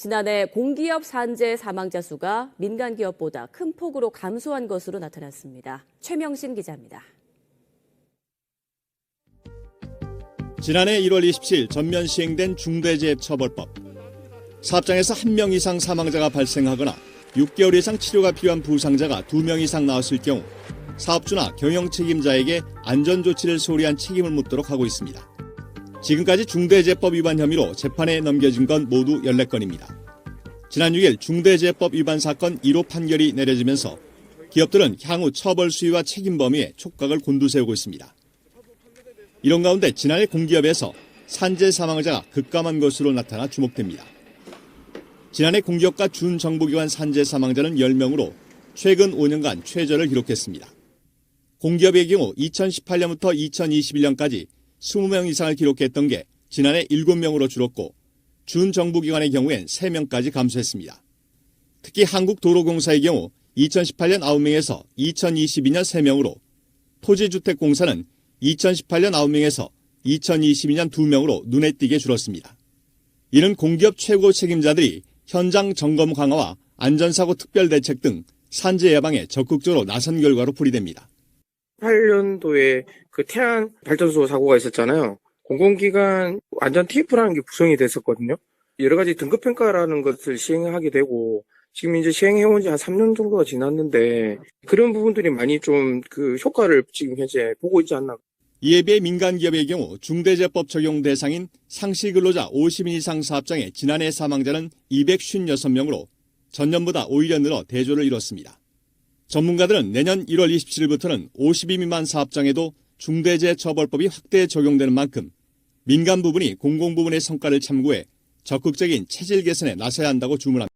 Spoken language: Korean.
지난해 공기업 산재 사망자 수가 민간 기업보다 큰 폭으로 감소한 것으로 나타났습니다. 최명신 기자입니다. 지난해 1월 27일 전면 시행된 중대재해처벌법. 사업장에서 1명 이상 사망자가 발생하거나 6개월 이상 치료가 필요한 부상자가 2명 이상 나왔을 경우 사업주나 경영 책임자에게 안전조치를 소홀히한 책임을 묻도록 하고 있습니다. 지금까지 중대재해법 위반 혐의로 재판에 넘겨진 건 모두 14건입니다. 지난 6일 중대재해법 위반 사건 1호 판결이 내려지면서 기업들은 향후 처벌 수위와 책임 범위에 촉각을 곤두세우고 있습니다. 이런 가운데 지난해 공기업에서 산재 사망자가 급감한 것으로 나타나 주목됩니다. 지난해 공기업과 준정부기관 산재 사망자는 10명으로 최근 5년간 최저를 기록했습니다. 공기업의 경우 2018년부터 2021년까지 20명 이상을 기록했던 게 지난해 7명으로 줄었고 준정부기관의 경우엔 3명까지 감소했습니다. 특히 한국도로공사의 경우 2018년 9명에서 2022년 3명으로 토지주택공사는 2018년 9명에서 2022년 2명으로 눈에 띄게 줄었습니다. 이는 공기업 최고 책임자들이 현장 점검 강화와 안전사고 특별대책 등 산재 예방에 적극적으로 나선 결과로 풀이됩니다. 8년도에 그 태안 발전소 사고가 있었잖아요. 공공기관 안전 TF라는 게 구성이 됐었거든요. 여러 가지 등급평가라는 것을 시행하게 되고 지금 이제 시행해온 지 한 3년 정도가 지났는데 그런 부분들이 많이 좀 그 효과를 지금 현재 보고 있지 않나. 이에 비해 민간기업의 경우 중대재해법 적용 대상인 상시근로자 50인 이상 사업장의 지난해 사망자는 256명으로 전년보다 오히려 늘어 대조를 이뤘습니다. 전문가들은 내년 1월 27일부터는 50인 미만 사업장에도 중대재해처벌법이 확대 적용되는 만큼 민간 부분이 공공 부분의 성과를 참고해 적극적인 체질 개선에 나서야 한다고 주문합니다.